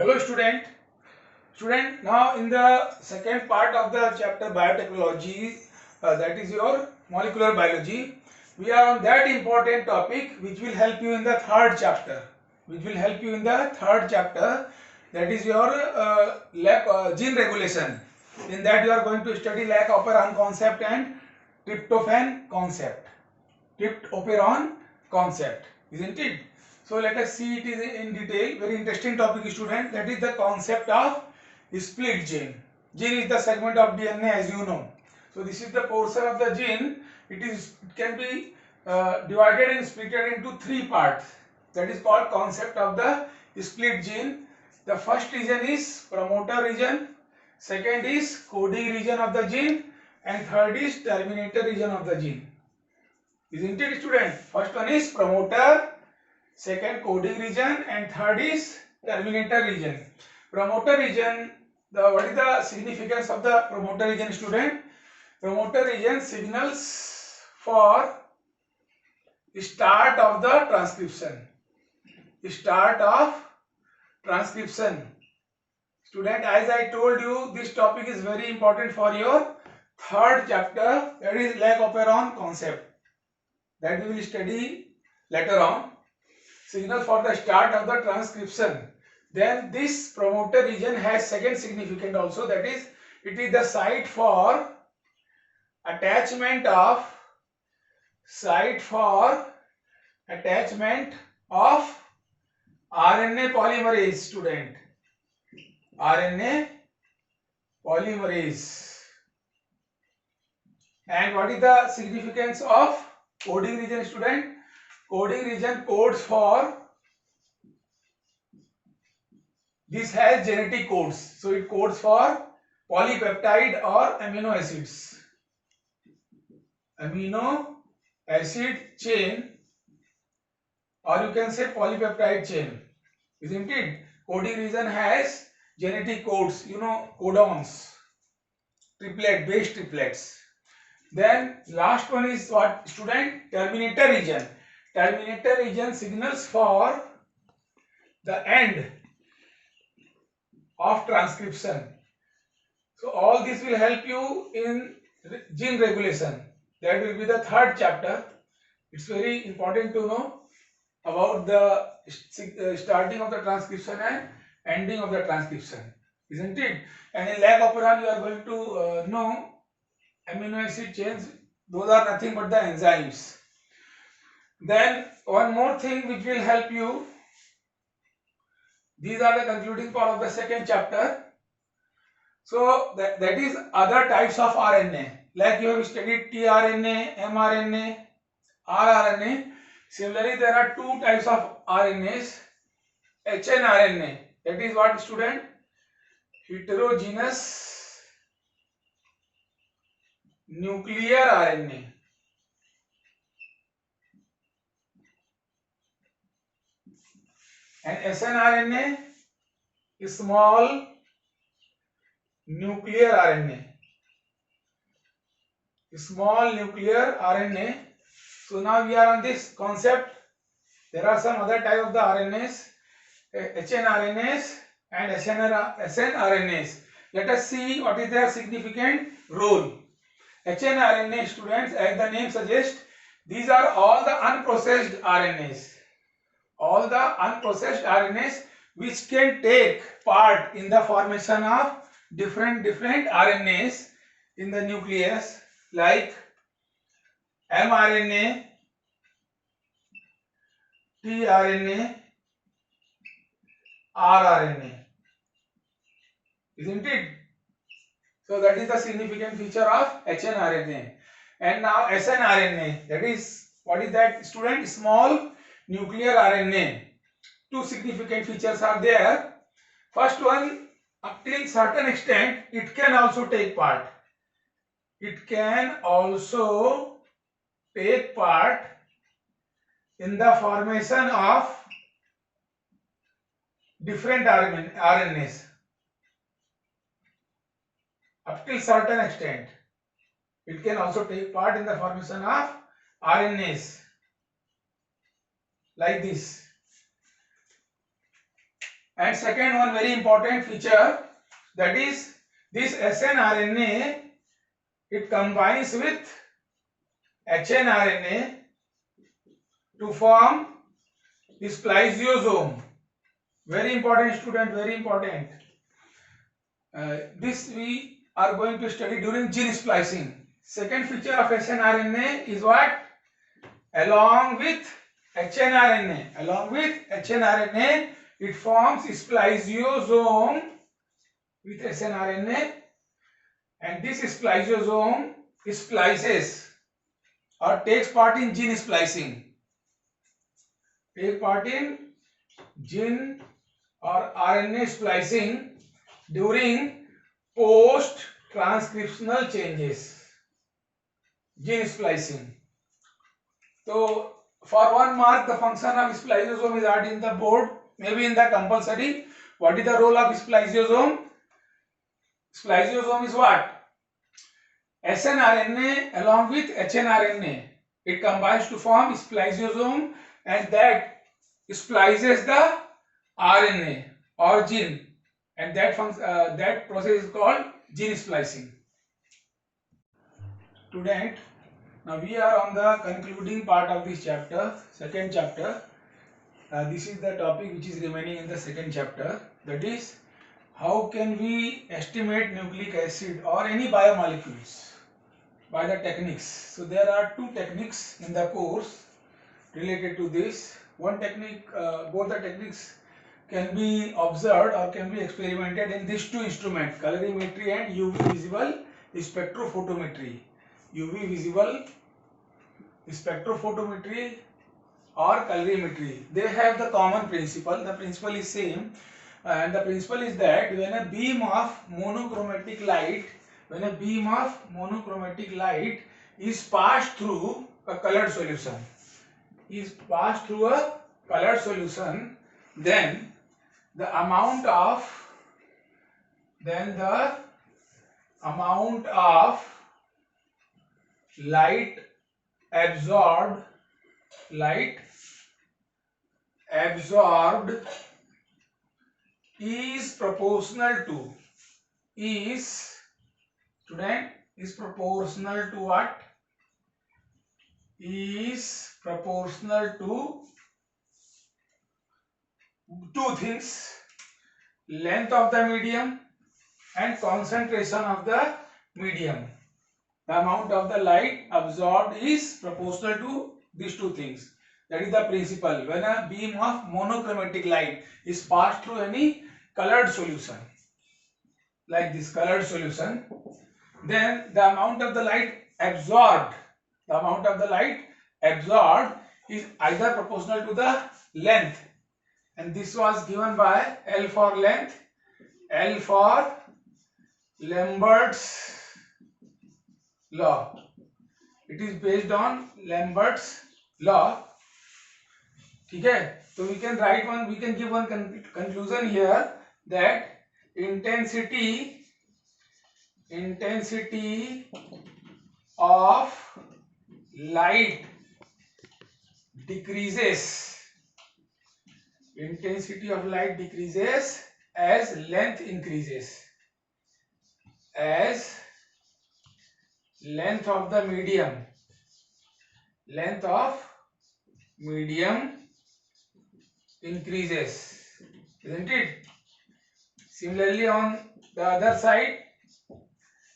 Hello student. Student, now in the second part of the chapter biotechnology, that is your molecular biology, we are on that important topic which will help you in the third chapter. That is your gene regulation. In that you are going to study lac operon concept and tryptophan concept. Tryptophan concept, isn't it? So let us see it in detail. Very interesting topic, student. That is the concept of split gene. Gene is the segment of DNA, as you know. So this is the portion of the gene. It can be divided and split into three parts. That is called concept of the split gene. The first region is promoter region. Second is coding region of the gene, and third is terminator region of the gene. Isn't it, student? First one is promoter, second coding region, and third is terminator region. Promoter region, what is the significance of the promoter region, student? Promoter region signals for start of the transcription. Student, as I told you, this topic is very important for your third chapter, that is lac operon concept, that we will study later on. Signal for the start of the transcription. Then this promoter region has second significance also, that is it is the site for attachment of RNA polymerase, student. RNA polymerase. And what is the significance of coding region, student? Coding region codes for, this has genetic codes, so it codes for polypeptide or amino acid chain, or you can say polypeptide chain, isn't it? Coding region has genetic codes, codons, base triplets. Then last one is what, student? Terminator region. Terminator region signals for the end of transcription. So all this will help you in gene regulation. That will be the third chapter. It's very important to know about the starting of the transcription and ending of the transcription, isn't it? And in lac operon you are going to know amino acid chains. Those are nothing but the enzymes. Then one more thing which will help you. These are the concluding part of the second chapter. So that is other types of RNA. Like you have studied tRNA, mRNA, rRNA. Similarly, there are two types of RNAs. hnRNA. That is what, student? Heterogeneous nuclear RNA. And snRNA is small nuclear RNA. So now we are on this concept. There are some other type of the RNAs, hnRNAs and snRNAs. Let us see what is their significant role. hnRNA, students, as the name suggests, these are all the unprocessed RNAs. All the unprocessed RNAs which can take part in the formation of different RNAs in the nucleus, like mRNA, tRNA, rRNA, isn't it? So that is the significant feature of hnRNA. And now snRNA, that is, what is that, student? Small nuclear RNA. Two significant features are there. First one, up till certain extent, it can also take part. It can also take part in the formation of different RNAs. Up till certain extent, it can also take part in the formation of RNAs, like this. And second one very important feature, that is this snRNA, it combines with hnRNA to form spliceosome. Very important student, very important. This we are going to study during gene splicing. Second feature of snRNA is what? Along with hnRNA, it forms spliceosome with snRNA, and this spliceosome splices or takes part in gene splicing. Take part in gene or RNA splicing during post-transcriptional changes. Gene splicing. So, for 1 mark, the function of spliceosome is added in the board, maybe in the compulsory. What is the role of spliceosome? Spliceosome is what? snRNA along with hnRNA. It combines to form spliceosome, and that splices the RNA or gene, and that process is called gene splicing. Student, now we are on the concluding part of this chapter, second chapter. This is the topic which is remaining in the second chapter, that is how can we estimate nucleic acid or any biomolecules by the techniques. So there are two techniques in the course related to this. One technique, both the techniques can be observed or can be experimented in these two instruments, colorimetry and UV visible spectrophotometry. UV visible spectrophotometry or colorimetry, they have the common principle. The principle is same, and the principle is that when a beam of monochromatic light is passed through a colored solution, then the amount of light absorbed is proportional to what? Is proportional to two things: length of the medium and concentration of the medium. The amount of the light absorbed is proportional to these two things. That is the principle. When a beam of monochromatic light is passed through any colored solution, like this colored solution, then the amount of the light absorbed is either proportional to the length, and this was given by L for length, L for Lambert's law. It is based on Lambert's law. Okay, so we can give one conclusion here, that intensity of light decreases as length increases. As length of the medium increases, isn't it? Similarly, on the other side,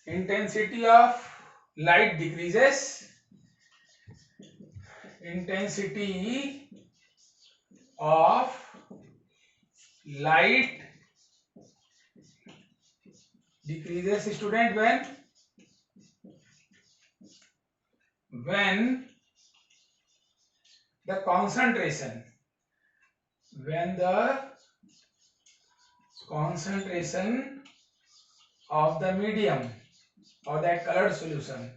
intensity of light decreases. Intensity of light decreases, student, when the concentration of the medium or that colored solution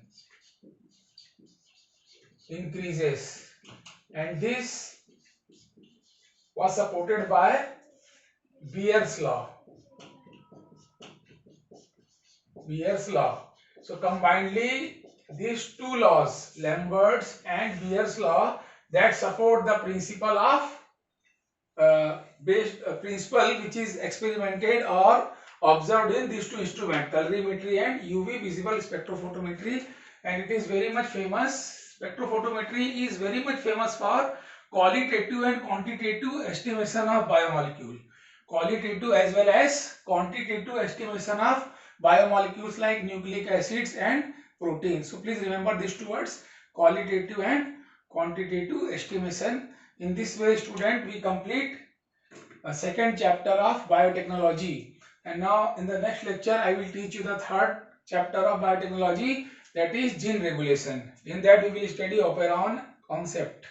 increases, and this was supported by Beer's law. So combinedly, these two laws, Lambert's and Beer's law, that support the principle of based principle which is experimented or observed in these two instruments, colorimetry and UV visible spectrophotometry, and it is very much famous. Spectrophotometry is very much famous for qualitative and quantitative estimation of biomolecule, qualitative as well as quantitative estimation of biomolecules like nucleic acids and proteins. So please remember these two words, qualitative and quantitative estimation. In this way, student, we complete a second chapter of biotechnology. And now in the next lecture, I will teach you the third chapter of biotechnology, that is gene regulation. In that we will study operon concept.